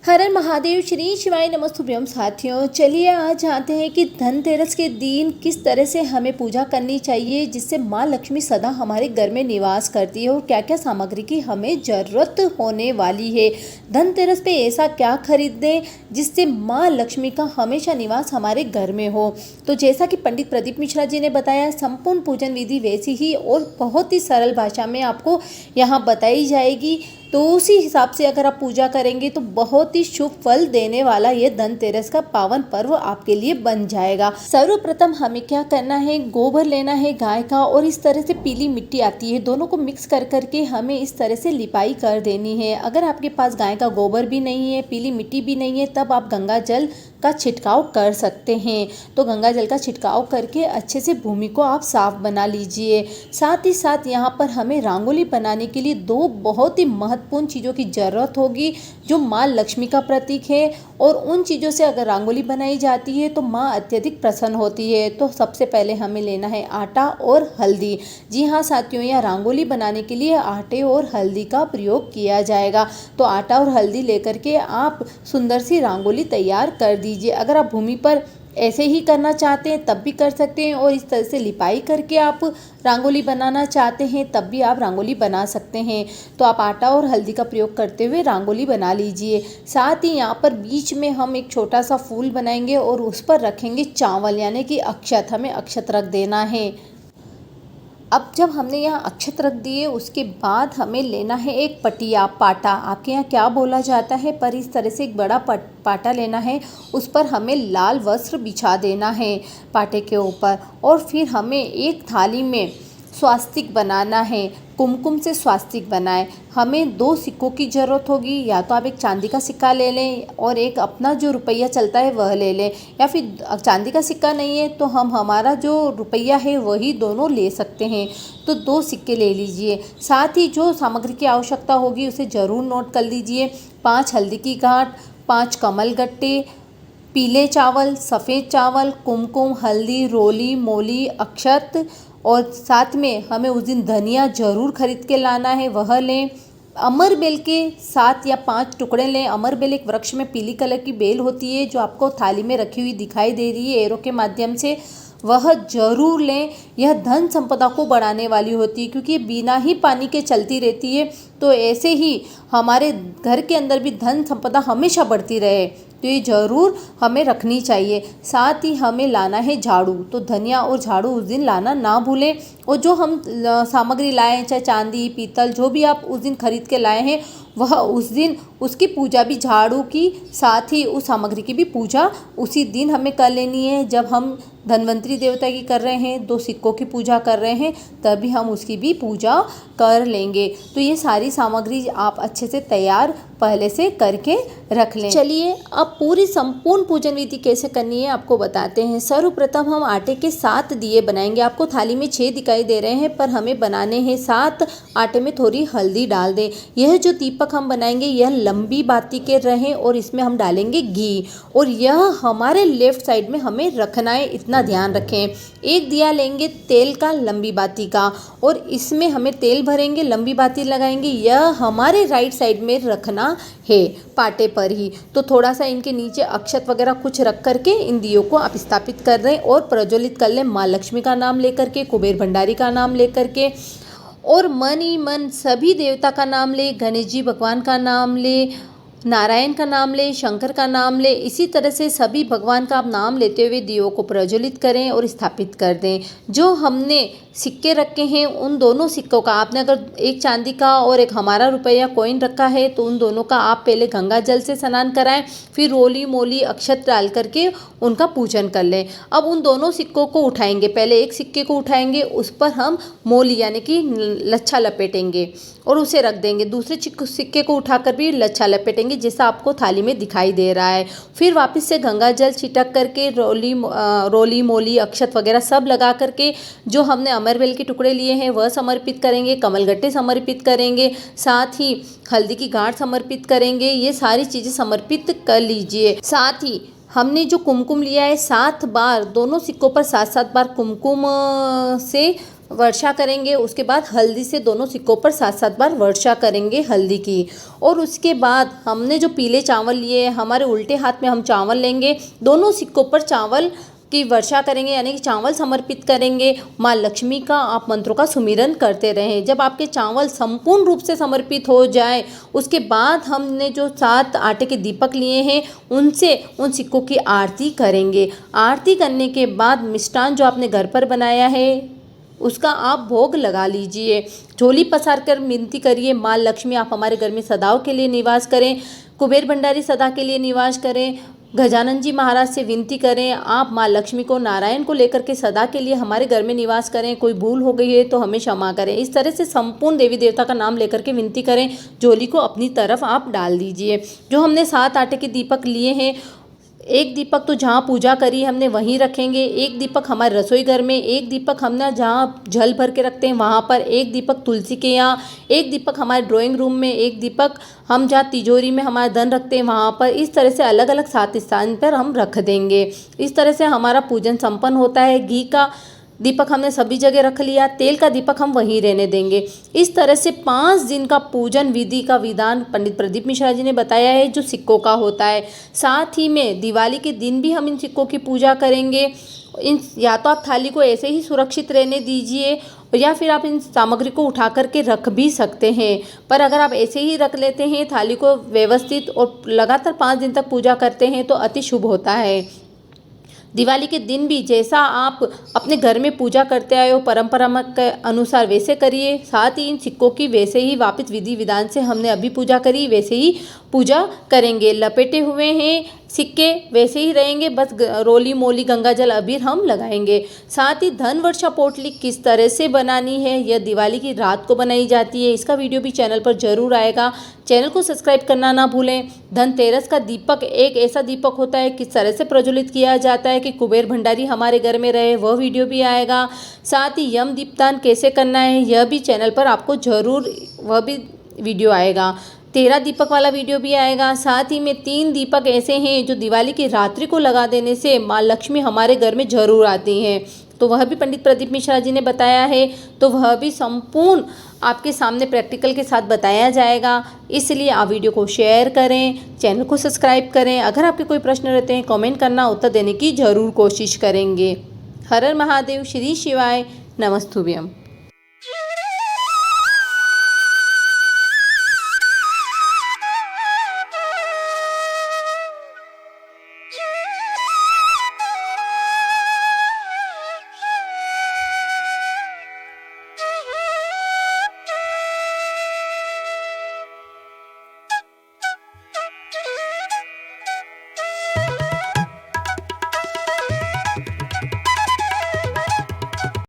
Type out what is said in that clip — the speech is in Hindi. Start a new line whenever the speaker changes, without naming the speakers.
हर हर महादेव, श्री शिवाय नमस्तुभ्यम। साथियों, चलिए आज जानते हैं कि धनतेरस के दिन किस तरह से हमें पूजा करनी चाहिए जिससे माँ लक्ष्मी सदा हमारे घर में निवास करती है और क्या क्या सामग्री की हमें ज़रूरत होने वाली है। धनतेरस पे ऐसा क्या खरीदें जिससे माँ लक्ष्मी का हमेशा निवास हमारे घर में हो। तो जैसा कि पंडित प्रदीप मिश्रा जी ने बताया, संपूर्ण पूजन विधि वैसी ही और बहुत ही सरल भाषा में आपको यहाँ बताई जाएगी। तो उसी हिसाब से अगर आप पूजा करेंगे तो बहुत ही शुभ फल देने वाला ये धनतेरस का पावन पर्व आपके लिए बन जाएगा। सर्वप्रथम हमें क्या करना है, गोबर लेना है गाय का और इस तरह से पीली मिट्टी आती है, दोनों को मिक्स कर करके हमें इस तरह से लिपाई कर देनी है। अगर आपके पास गाय का गोबर भी नहीं है, पीली मिट्टी भी नहीं है, तब आप गंगा जल का छिड़काव कर सकते हैं। तो गंगा जल का छिड़काव करके अच्छे से भूमि को आप साफ बना लीजिए। साथ ही साथ यहाँ पर हमें रंगोली बनाने के लिए दो बहुत ही महत्वपूर्ण चीज़ों की ज़रूरत होगी जो माँ लक्ष्मी का प्रतीक है, और उन चीज़ों से अगर रंगोली बनाई जाती है तो माँ अत्यधिक प्रसन्न होती है। तो सबसे पहले हमें लेना है आटा और हल्दी। जी हाँ साथियों, यह रंगोली बनाने के लिए आटे और हल्दी का प्रयोग किया जाएगा। तो आटा और हल्दी लेकर के आप सुंदर सी रंगोली तैयार कर दीजिए। अगर आप भूमि पर ऐसे ही करना चाहते हैं तब भी कर सकते हैं, और इस तरह से लिपाई करके आप रंगोली बनाना चाहते हैं तब भी आप रंगोली बना सकते हैं। तो आप आटा और हल्दी का प्रयोग करते हुए रंगोली बना लीजिए। साथ ही यहाँ पर बीच में हम एक छोटा सा फूल बनाएंगे और उस पर रखेंगे चावल यानी कि अक्षत। हमें अक्षत रख देना है। अब जब हमने यहाँ अक्षत रख दिए उसके बाद हमें लेना है एक पटिया, पाटा, आपके यहाँ क्या बोला जाता है, पर इस तरह से एक बड़ा पाटा लेना है। उस पर हमें लाल वस्त्र बिछा देना है पाटे के ऊपर, और फिर हमें एक थाली में स्वास्तिक बनाना है। कुमकुम से स्वास्तिक बनाएं। हमें दो सिक्कों की ज़रूरत होगी, या तो आप एक चांदी का सिक्का ले लें और एक अपना जो रुपया चलता है वह ले लें, या फिर चांदी का सिक्का नहीं है तो हम हमारा जो रुपया है वही दोनों ले सकते हैं। तो दो सिक्के ले लीजिए। साथ ही जो सामग्री की आवश्यकता होगी उसे ज़रूर नोट कर लीजिए। 5 हल्दी की गांठ, 5 कमल गट्टे, पीले चावल, सफ़ेद चावल, कुमकुम, हल्दी, रोली, मोली, अक्षत, और साथ में हमें उस दिन धनिया ज़रूर खरीद के लाना है, वह लें। अमर बेल के 7 या 5 टुकड़े लें। अमर बेल एक वृक्ष में पीली कलर की बेल होती है जो आपको थाली में रखी हुई दिखाई दे रही है एरो के माध्यम से, वह जरूर लें। यह धन संपदा को बढ़ाने वाली होती है क्योंकि ये बिना ही पानी के चलती रहती है। तो ऐसे ही हमारे घर के अंदर भी धन संपदा हमेशा बढ़ती रहे, तो ये ज़रूर हमें रखनी चाहिए। साथ ही हमें लाना है झाड़ू। तो धनिया और झाड़ू उस दिन लाना ना भूलें। और जो हम सामग्री लाए हैं, चाहे चांदी, पीतल, जो भी आप उस दिन खरीद के लाए हैं, वह उस दिन उसकी पूजा भी, झाड़ू की साथ ही उस सामग्री की भी पूजा उसी दिन हमें कर लेनी है। जब हम धन्वंतरी देवता की कर रहे हैं, 2 सिक्कों की पूजा कर रहे हैं, तभी हम उसकी भी पूजा कर लेंगे। तो ये सारी सामग्री आप अच्छे से तैयार पहले से करके रख लें। चलिए अब पूरी संपूर्ण पूजन विधि कैसे करनी है आपको बताते हैं। सर्वप्रथम हम आटे के 7 दिए बनाएंगे। आपको थाली में 6 दिखाई दे रहे हैं पर हमें बनाने हैं 7। आटे में थोड़ी हल्दी डाल दें। यह जो दीपक हम बनाएंगे यह लंबी बाती के रहें और इसमें हम डालेंगे घी, और यह हमारे लेफ्ट साइड में हमें रखना है, इतना ध्यान रखें। एक दिया लेंगे तेल का, लंबी बाती का, और इसमें हमें तेल भरेंगे, लंबी बाती लगाएंगे। यह हमारे राइट साइड में रखना है पाटे पर ही। तो थोड़ा सा इनके नीचे अक्षत वगैरह कुछ रख करके इन दियों को आप स्थापित कर दें और प्रज्वलित कर लें। माँ लक्ष्मी का नाम लेकर के, कुबेर भंडारी का नाम लेकर के, और मन ही मन सभी देवता का नाम ले। गणेश जी भगवान का नाम ले, नारायण का नाम ले, शंकर का नाम ले। इसी तरह से सभी भगवान का आप नाम लेते हुए दियों को प्रज्वलित करें और स्थापित कर दें। जो हमने सिक्के रखे हैं उन दोनों सिक्कों का, आपने अगर एक चांदी का और एक हमारा रुपया कॉइन रखा है तो उन दोनों का आप पहले गंगा जल से स्नान कराएं, फिर रोली मोली अक्षत डाल करके उनका पूजन कर लें। अब उन दोनों सिक्कों को उठाएंगे। पहले एक सिक्के को उठाएंगे, उस पर हम मोली यानी कि लच्छा लपेटेंगे और उसे रख देंगे। दूसरे सिक्के को उठाकर भी लच्छा लपेटेंगे जैसा आपको थाली में दिखाई दे रहा है। फिर वापस से गंगा जल छिटक करके रोली मोली अक्षत वगैरह सब लगा करके जो हमने अमरवेल के टुकड़े लिए हैं वह समर्पित करेंगे, कमलगट्टे समर्पित करेंगे, साथ ही हल्दी की गांठ समर्पित करेंगे। ये सारी चीज़ें समर्पित कर लीजिए। साथ ही हमने जो कुमकुम लिया है 7 बार, दोनों सिक्कों पर 7-7 बार कुमकुम से वर्षा करेंगे। उसके बाद हल्दी से दोनों सिक्कों पर 7-7 बार वर्षा करेंगे हल्दी की। और उसके बाद हमने जो पीले चावल लिए, हमारे उल्टे हाथ में हम चावल लेंगे, दोनों सिक्कों पर चावल की वर्षा करेंगे, यानी कि चावल समर्पित करेंगे। माँ लक्ष्मी का आप मंत्रों का सुमिरन करते रहें। जब आपके चावल संपूर्ण रूप से समर्पित हो जाए, उसके बाद हमने जो 7 आटे के दीपक लिए हैं उनसे उन सिक्कों की आरती करेंगे। आरती करने के बाद मिष्ठान जो आपने घर पर बनाया है उसका आप भोग लगा लीजिए। झोली पसार कर विनती करिए, माँ लक्ष्मी आप हमारे घर में सदाओं के लिए निवास करें, कुबेर भंडारी सदा के लिए निवास करें। गजानन जी महाराज से विनती करें, आप माँ लक्ष्मी को, नारायण को लेकर के सदा के लिए हमारे घर में निवास करें। कोई भूल हो गई है तो हमें क्षमा करें। इस तरह से संपूर्ण देवी देवता का नाम लेकर के विनती करें। झोली को अपनी तरफ आप डाल दीजिए। जो हमने 7 आटे के दीपक लिए हैं, एक दीपक तो जहाँ पूजा करी हमने वहीं रखेंगे, एक दीपक हमारे रसोई घर में, एक दीपक हमने जहाँ जल भर के रखते हैं वहाँ पर, एक दीपक तुलसी के यहाँ, एक दीपक हमारे ड्राइंग रूम में, एक दीपक हम जहाँ तिजोरी में हमारा धन रखते हैं वहाँ पर। इस तरह से अलग अलग 7 स्थान पर हम रख देंगे। इस तरह से हमारा पूजन संपन्न होता है। घी का दीपक हमने सभी जगह रख लिया, तेल का दीपक हम वहीं रहने देंगे। इस तरह से 5 दिन का पूजन विधि का विधान पंडित प्रदीप मिश्रा जी ने बताया है, जो सिक्कों का होता है। साथ ही में दिवाली के दिन भी हम इन सिक्कों की पूजा करेंगे। या तो आप थाली को ऐसे ही सुरक्षित रहने दीजिए, या फिर आप इन सामग्री को उठा करके रख भी सकते हैं। पर अगर आप ऐसे ही रख लेते हैं थाली को व्यवस्थित और लगातार 5 दिन तक पूजा करते हैं तो अति शुभ होता है। दिवाली के दिन भी जैसा आप अपने घर में पूजा करते आए हो परंपरा के अनुसार वैसे करिए। साथ ही इन सिक्कों की वैसे ही वापस विधि विधान से हमने अभी पूजा करी वैसे ही पूजा करेंगे। लपेटे हुए हैं सिक्के वैसे ही रहेंगे, बस रोली मोली गंगाजल अबीर हम लगाएंगे। साथ ही धन वर्षा पोटली किस तरह से बनानी है, यह दिवाली की रात को बनाई जाती है। इसका वीडियो भी चैनल पर जरूर आएगा, चैनल को सब्सक्राइब करना ना भूलें। धनतेरस का दीपक एक ऐसा दीपक होता है, किस तरह से प्रज्वलित किया जाता है कि कुबेर भंडारी हमारे घर में रहे, वह वीडियो भी आएगा। साथ ही यम दीपदान कैसे करना है यह भी चैनल पर आपको जरूर वह भी वीडियो आएगा। 13 दीपक वाला वीडियो भी आएगा। साथ ही में 3 दीपक ऐसे हैं जो दिवाली की रात्रि को लगा देने से माँ लक्ष्मी हमारे घर में जरूर आती हैं, तो वह भी पंडित प्रदीप मिश्रा जी ने बताया है। तो वह भी संपूर्ण आपके सामने प्रैक्टिकल के साथ बताया जाएगा। इसलिए आप वीडियो को शेयर करें, चैनल को सब्सक्राइब करें। अगर आपके कोई प्रश्न रहते हैं कमेंट करना, उत्तर देने की ज़रूर कोशिश करेंगे। हर हर महादेव, श्री शिवाय, नमस्तुभ्यम।